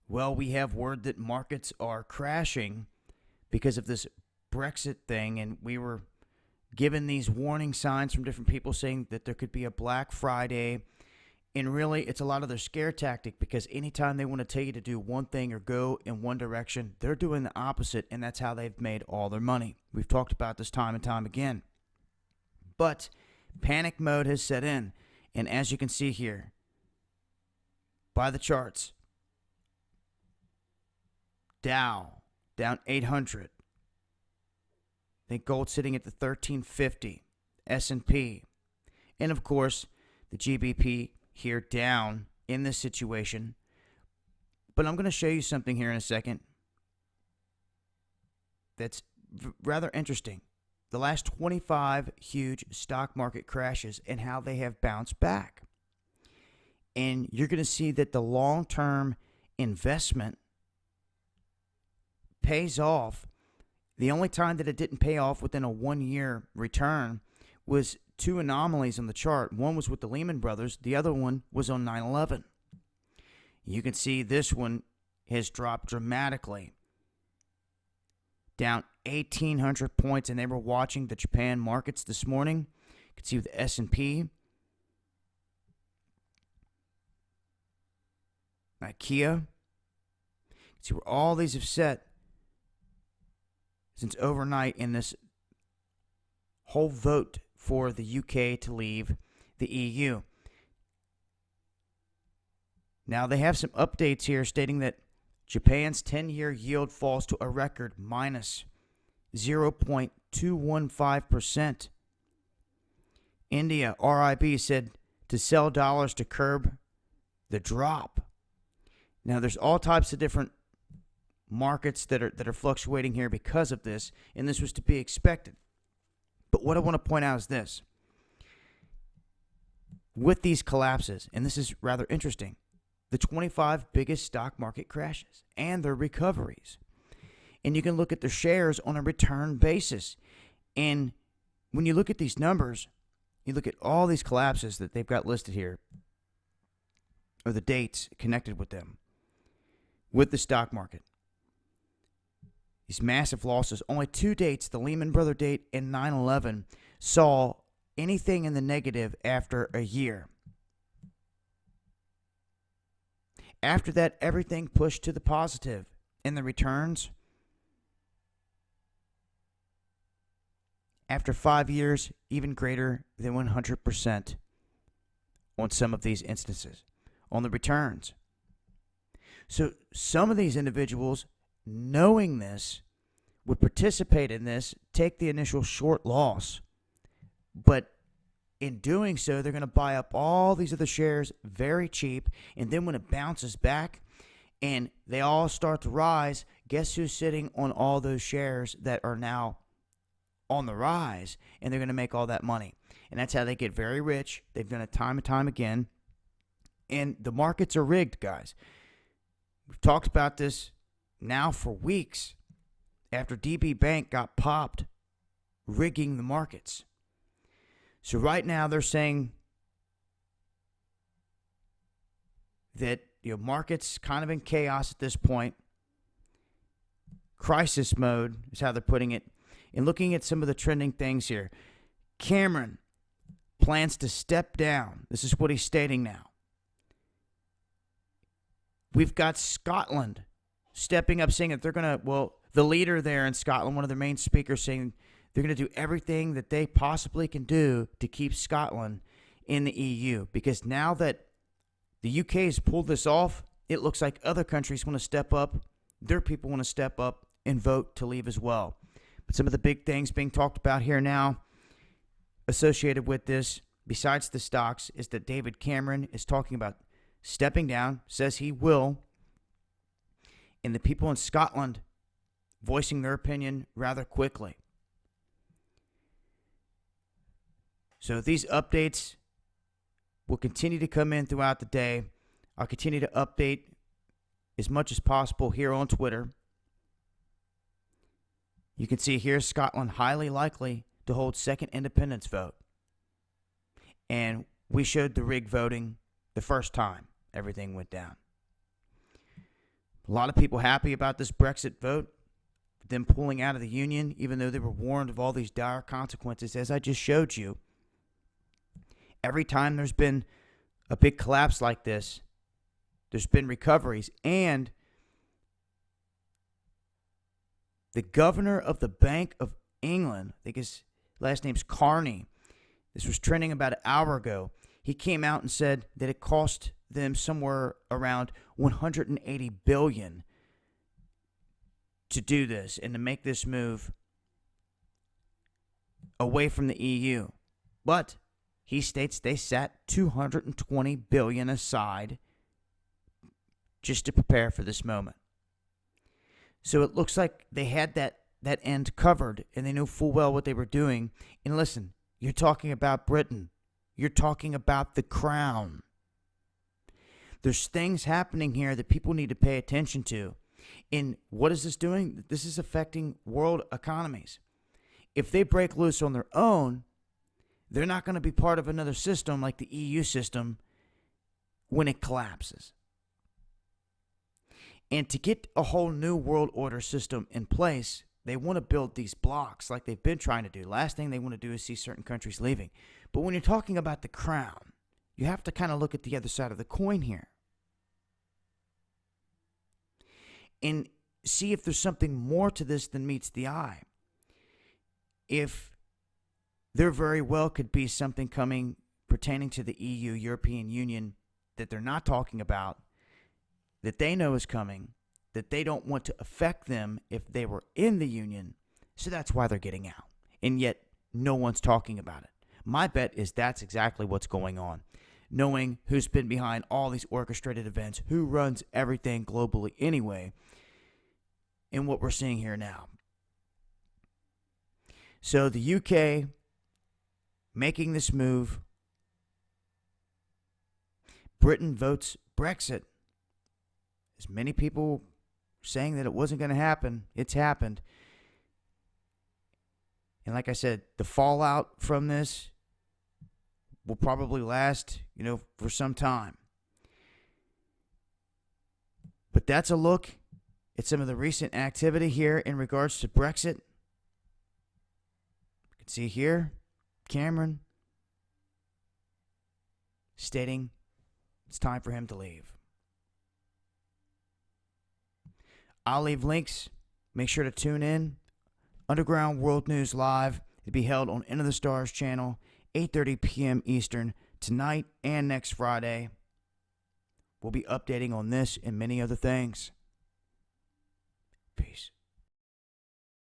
Well, we have word that markets are crashing because of this Brexit thing, and we were given these warning signs from different people saying that there could be a Black Friday. And really, it's a lot of their scare tactic, because anytime they want to tell you to do one thing or go in one direction, they're doing the opposite, and that's how they've made all their money. We've talked about this time and time again. But panic mode has set in, and as you can see here, by the charts, Dow down 800. I think gold sitting at the 1350, S&P, and of course the GBP here down in this situation. But I'm going to show you something here in a second that's rather interesting. The last 25 huge stock market crashes and how they have bounced back. And you're going to see that the long-term investment pays off. The only time that it didn't pay off within a 1-year return was two anomalies on the chart. One was with the Lehman Brothers. The other one was on 9/11. You can see this one has dropped dramatically, down 1,800 points, and they were watching the Japan markets this morning. You can see with the S&P, IKEA. You can see where all these have set since overnight in this whole vote for the UK to leave the EU. Now they have some updates here stating that Japan's 10-year yield falls to a record minus 0.215%. India, RIB, said to sell dollars to curb the drop. Now there's all types of different markets that are fluctuating here because of this, and this was to be expected. But what I want to point out is this. With these collapses, and this is rather interesting, the 25 biggest stock market crashes and their recoveries. And you can look at their shares on a return basis. And when you look at these numbers, you look at all these collapses that they've got listed here, or the dates connected with them, with the stock market. These massive losses. Only two dates, the Lehman Brothers date and 9/11, saw anything in the negative after a year. After that, everything pushed to the positive. And the returns, after 5 years, even greater than 100% on some of these instances, on the returns. So some of these individuals, knowing this, would participate in this, take the initial short loss. But in doing so, they're going to buy up all these other shares very cheap. And then when it bounces back and they all start to rise, guess who's sitting on all those shares that are now on the rise? And they're going to make all that money. And that's how they get very rich. They've done it time and time again. And the markets are rigged, guys. We've talked about this now for weeks after DB Bank got popped, rigging the markets. So right now they're saying that markets kind of in chaos at this point. Crisis mode is how they're putting it. And looking at some of the trending things here, Cameron plans to step down. This is what he's stating now. We've got Scotland stepping up, saying that they're going to, the leader there in Scotland, one of their main speakers, saying they're going to do everything that they possibly can do to keep Scotland in the EU. Because now that the UK has pulled this off, it looks like other countries want to step up. Their people want to step up and vote to leave as well. But some of the big things being talked about here now associated with this, besides the stocks, is that David Cameron is talking about stepping down, says he will. And the people in Scotland voicing their opinion rather quickly. So these updates will continue to come in throughout the day. I'll continue to update as much as possible here on Twitter. You can see here Scotland highly likely to hold second independence vote. And we showed the rig voting the first time everything went down. A lot of people happy about this Brexit vote, them pulling out of the union, even though they were warned of all these dire consequences, as I just showed you. Every time there's been a big collapse like this, there's been recoveries. And the governor of the Bank of England, I think his last name's Carney, this was trending about an hour ago. He came out and said that it cost them somewhere around 180 billion to do this and to make this move away from the EU. But he states they set 220 billion aside just to prepare for this moment. So it looks like they had that end covered, and they knew full well what they were doing. And listen, you're talking about Britain. You're talking about the crown. There's things happening here that people need to pay attention to. And what is this doing? This is affecting world economies. If they break loose on their own, they're not going to be part of another system like the EU system when it collapses. And to get a whole new world order system in place, they want to build these blocks like they've been trying to do. Last thing they want to do is see certain countries leaving. But when you're talking about the crown, you have to kind of look at the other side of the coin here and see if there's something more to this than meets the eye. If there very well could be something coming pertaining to the EU, European Union, that they're not talking about, that they know is coming, that they don't want to affect them if they were in the union, so that's why they're getting out. And yet, no one's talking about it. My bet is that's exactly what's going on. Knowing who's been behind all these orchestrated events, who runs everything globally anyway, and what we're seeing here now. So the UK making this move. Britain votes Brexit. As many people saying that it wasn't going to happen, it's happened. And like I said, the fallout from this will probably last, for some time. But that's a look at some of the recent activity here in regards to Brexit. You can see here, Cameron stating it's time for him to leave. I'll leave links. Make sure to tune in. Underground World News Live. It'll be held on Into the Stars channel, 8:30 p.m. Eastern, tonight and next Friday. We'll be updating on this and many other things.